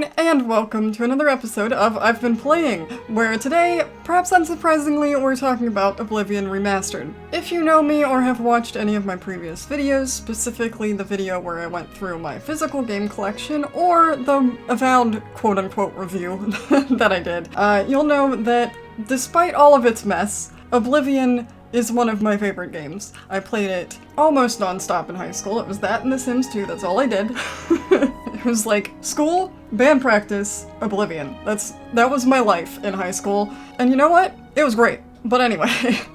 everyone, and welcome to another episode of I've Been Playing, where today, perhaps unsurprisingly, we're talking about Oblivion Remastered. If you know me or have watched any of my previous videos, specifically the video where I went through my physical game collection, or the avowed quote-unquote review that I did, you'll know that despite all of its mess, Oblivion is one of my favorite games. I played it almost non-stop in high school. It was that and The Sims 2, that's all I did. It was like school, band practice, Oblivion. That was my life in high school. And you know what? It was great. But anyway,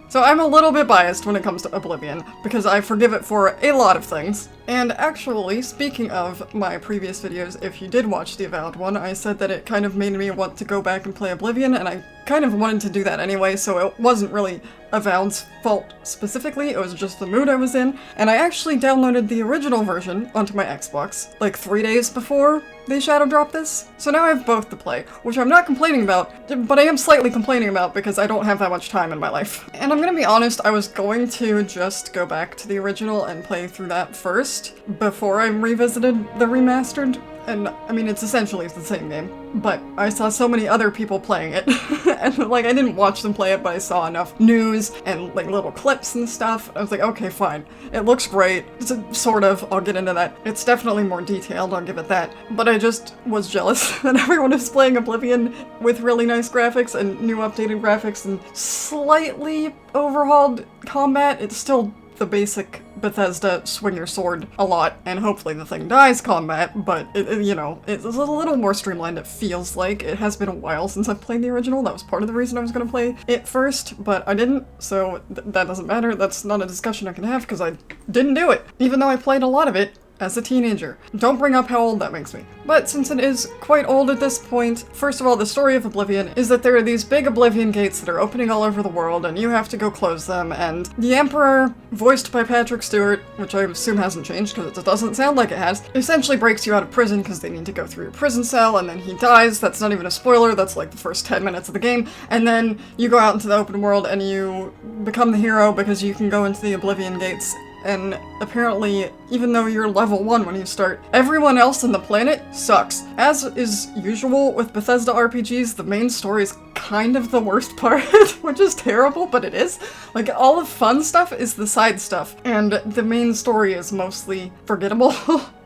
so I'm a little bit biased when it comes to Oblivion, because I forgive it for a lot of things. And actually, speaking of my previous videos, if you did watch the Avowed one, I said that it kind of made me want to go back and play Oblivion, and I kind of wanted to do that anyway, so it wasn't really Avowed's fault specifically, it was just the mood I was in. And I actually downloaded the original version onto my Xbox, like 3 days before they shadow dropped this. So now I have both to play, which I'm not complaining about, but I am slightly complaining about because I don't have that much time in my life. And I'm gonna be honest, I was going to just go back to the original and play through that first, before I revisited the remastered. And, I mean, it's essentially the same game, but I saw so many other people playing it, and, like, I didn't watch them play it, but I saw enough news and, like, little clips and stuff. I was like, okay, fine. It looks great. It's sort of, I'll get into that. It's definitely more detailed, I'll give it that. But I just was jealous that everyone is playing Oblivion with really nice graphics and new updated graphics and slightly overhauled combat. It's still the basic Bethesda swing your sword a lot, and hopefully the thing dies combat, but you know, it's a little more streamlined, it feels like. It has been a while since I've played the original. That was part of the reason I was gonna play it first, but I didn't, so that doesn't matter. That's not a discussion I can have, because I didn't do it, even though I played a lot of it as a teenager. Don't bring up how old that makes me. But since it is quite old at this point, first of all, the story of Oblivion is that there are these big Oblivion gates that are opening all over the world, and you have to go close them, and the Emperor, voiced by Patrick Stewart, which I assume hasn't changed because it doesn't sound like it has, essentially breaks you out of prison because they need to go through your prison cell, and then he dies. That's not even a spoiler, that's like the first 10 minutes of the game, and then you go out into the open world and you become the hero because you can go into the Oblivion gates. And apparently, even though you're level 1 when you start, everyone else on the planet sucks. As is usual with Bethesda RPGs, the main story is kind of the worst part, which is terrible, but it is. Like, all the fun stuff is the side stuff, and the main story is mostly forgettable.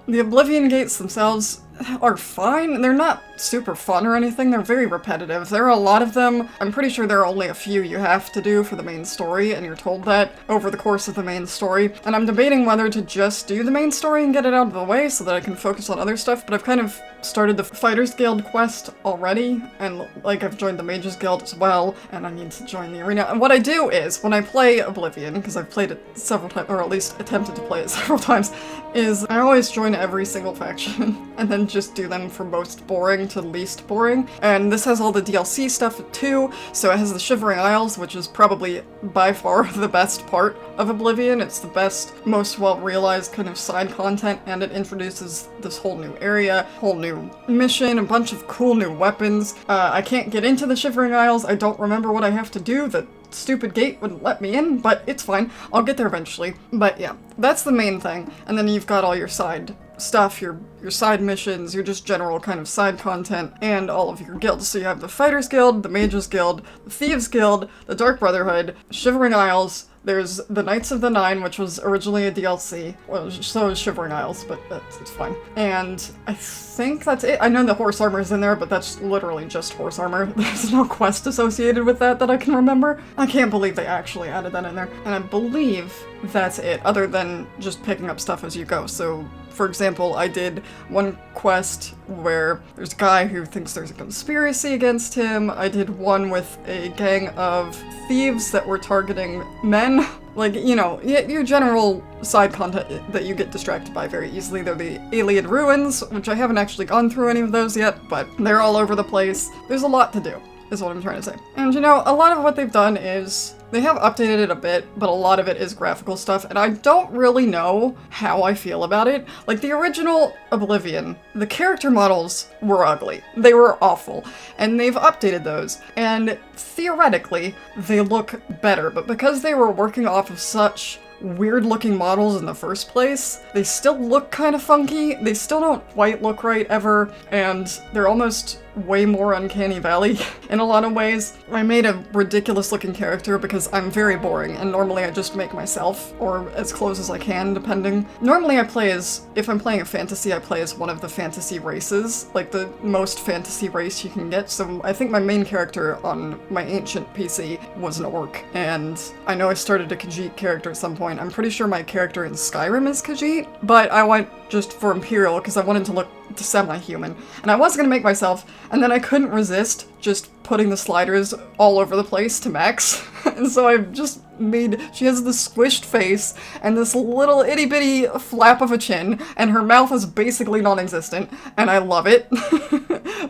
The Oblivion gates themselves are fine. They're not super fun or anything, they're very repetitive. There are a lot of them. I'm pretty sure there are only a few you have to do for the main story, and you're told that over the course of the main story. And I'm debating whether to just do the main story and get it out of the way so that I can focus on other stuff, but I've kind of started the Fighters Guild quest already, and like I've joined the Mages Guild as well, and I need to join the arena. And what I do is, when I play Oblivion, because I've played it several times, or at least attempted to play it several times, is I always join every single faction, and then just do them from most boring to least boring. And this has all the DLC stuff too, so it has the Shivering Isles, which is probably by far the best part of Oblivion. It's the best, most well-realized kind of side content, and it introduces this whole new area, whole new mission, a bunch of cool new weapons. I can't get into the Shivering Isles, I don't remember what I have to do. The stupid gate wouldn't let me in, but it's fine. I'll get there eventually. But yeah, that's the main thing. And then you've got all your side stuff, your side missions, your just general kind of side content, and all of your guilds. So you have the Fighters Guild, the Mages Guild, the Thieves Guild, the Dark Brotherhood, Shivering Isles. There's the Knights of the Nine, which was originally a DLC. Well, so is Shivering Isles, but it's fine. And I think that's it. I know the horse armor is in there, but that's literally just horse armor. There's no quest associated with that I can remember. I can't believe they actually added that in there. And I believe that's it, other than just picking up stuff as you go. So, for example, I did one quest where there's a guy who thinks there's a conspiracy against him. I did one with a gang of thieves that were targeting men. Like, you know, your general side content that you get distracted by very easily. They're the Iliad Ruins, which I haven't actually gone through any of those yet, but they're all over the place. There's a lot to do, is what I'm trying to say. And you know, a lot of what they've done is they have updated it a bit, but a lot of it is graphical stuff, and I don't really know how I feel about it. Like, the original Oblivion, the character models were ugly. They were awful, and they've updated those, and theoretically, they look better, but because they were working off of such weird looking models in the first place. They still look kind of funky, they still don't quite look right ever, and they're almost way more Uncanny Valley in a lot of ways. I made a ridiculous looking character because I'm very boring, and normally I just make myself, or as close as I can, depending. Normally I play as, if I'm playing a fantasy, I play as one of the fantasy races, like the most fantasy race you can get, so I think my main character on my ancient PC was an orc, and I know I started a Khajiit character at some point. I'm pretty sure my character in Skyrim is Khajiit, but I went just for Imperial because I wanted to look semi-human, and I was gonna make myself, and then I couldn't resist just putting the sliders all over the place to max, and so I just made, she has this squished face, and this little itty-bitty flap of a chin, and her mouth is basically non-existent, and I love it.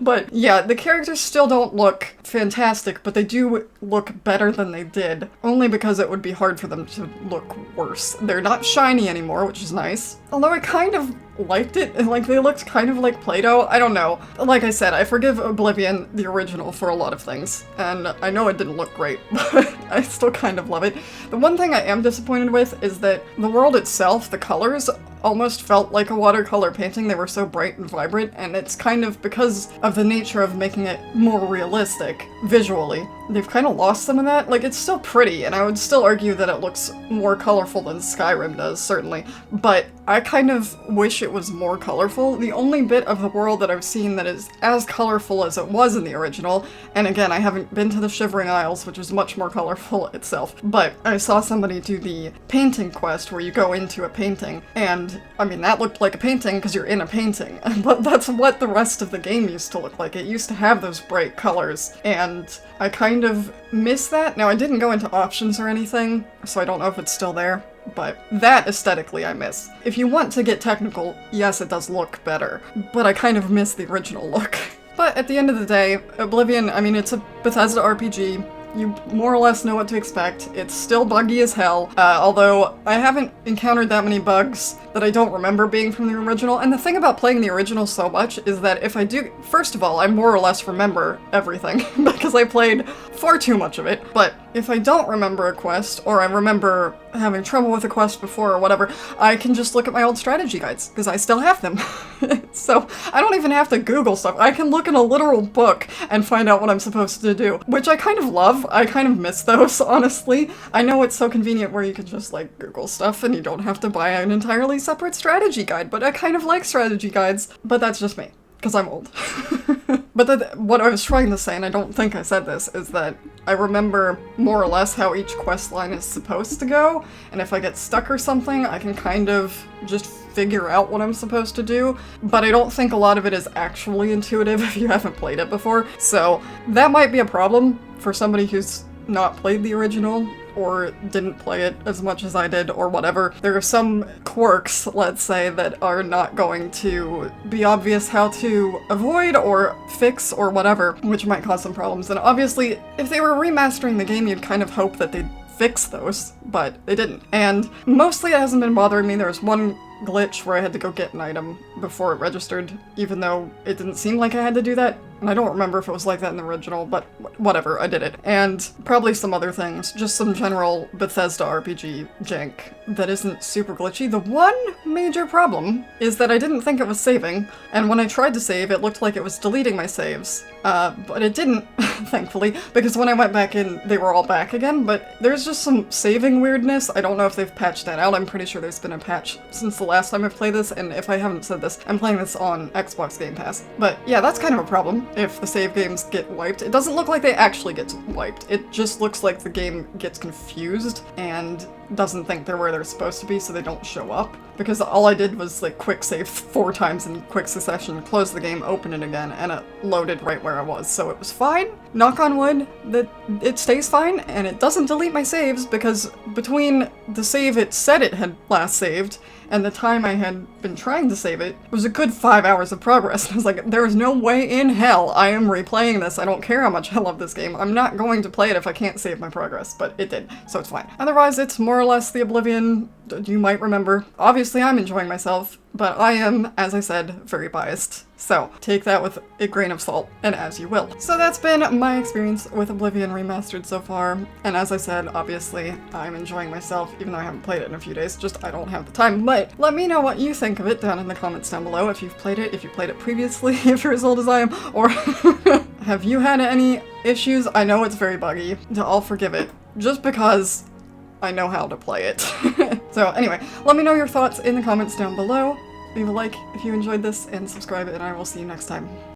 But yeah, the characters still don't look fantastic, but they do look better than they did, only because it would be hard for them to look worse. They're not shiny anymore, which is nice. Although I kind of liked it, like they looked kind of like Play-Doh, I don't know. Like I said, I forgive Oblivion, the original, for a lot of things, and I know it didn't look great, but I still kind of love it. The one thing I am disappointed with is that the world itself, the colors, almost felt like a watercolor painting. They were so bright and vibrant, and it's kind of because of the nature of making it more realistic visually. They've kind of lost some of that. Like, it's still pretty, and I would still argue that it looks more colorful than Skyrim does, certainly, but I kind of wish it was more colorful. The only bit of the world that I've seen that is as colorful as it was in the original, and again, I haven't been to the Shivering Isles, which is much more colorful itself, but I saw somebody do the painting quest where you go into a painting, and I mean, that looked like a painting because you're in a painting, but that's what the rest of the game used to look like. It used to have those bright colors, and I kind of miss that. Now, I didn't go into options or anything, so I don't know if it's still there, but that aesthetically I miss. If you want to get technical, yes, it does look better, but I kind of miss the original look. But at the end of the day, Oblivion, I mean, it's a Bethesda RPG. You more or less know what to expect. It's still buggy as hell, although I haven't encountered that many bugs that I don't remember being from the original. And the thing about playing the original so much is that if I do, first of all, I more or less remember everything because I played far too much of it. But if I don't remember a quest, or I remember having trouble with a quest before or whatever, I can just look at my old strategy guides, because I still have them. So I don't even have to Google stuff. I can look in a literal book and find out what I'm supposed to do, which I kind of love. I kind of miss those, honestly. I know it's so convenient where you can just, like, Google stuff and you don't have to buy an entirely separate strategy guide, but I kind of like strategy guides, but that's just me, because I'm old. But what I was trying to say, and I don't think I said this, is that I remember more or less how each quest line is supposed to go, and if I get stuck or something, I can kind of just figure out what I'm supposed to do, but I don't think a lot of it is actually intuitive if you haven't played it before, so that might be a problem for somebody who's not played the original, or didn't play it as much as I did, or whatever. There are some quirks, let's say, that are not going to be obvious how to avoid or fix or whatever, which might cause some problems. And obviously, if they were remastering the game, you'd kind of hope that they'd fix those, but they didn't. And mostly it hasn't been bothering me. There was one glitch where I had to go get an item before it registered, even though it didn't seem like I had to do that. And I don't remember if it was like that in the original, but whatever, I did it. And probably some other things, just some general Bethesda RPG jank that isn't super glitchy. The one major problem is that I didn't think it was saving, and when I tried to save, it looked like it was deleting my saves. But it didn't, thankfully, because when I went back in, they were all back again, but there's just some saving weirdness. I don't know if they've patched that out. I'm pretty sure there's been a patch since the last time I've played this, and if I haven't said this, I'm playing this on Xbox Game Pass. But yeah, that's kind of a problem if the save games get wiped. It doesn't look like they actually get wiped. It just looks like the game gets confused and doesn't think they're where they're supposed to be, so they don't show up. Because all I did was, like, quick save 4 times in quick succession, close the game, open it again, and it loaded right where I was, so it was fine. Knock on wood, that it stays fine, and it doesn't delete my saves, because between the save it said it had last saved and the time I had been trying to save it, was a good 5 hours of progress. And I was like, there is no way in hell I am replaying this. I don't care how much I love this game. I'm not going to play it if I can't save my progress, but it did, so it's fine. Otherwise, it's more more or less the Oblivion you might remember. Obviously, I'm enjoying myself, but I am, as I said, very biased. So take that with a grain of salt, and as you will. So that's been my experience with Oblivion Remastered so far, and as I said, obviously, I'm enjoying myself, even though I haven't played it in a few days, just I don't have the time. But let me know what you think of it down in the comments down below, if you've played it, if you played it previously, if you're as old as I am, or have you had any issues? I know it's very buggy, I'll forgive it, just because I know how to play it. So anyway, let me know your thoughts in the comments down below. Leave a like if you enjoyed this, and subscribe, and I will see you next time.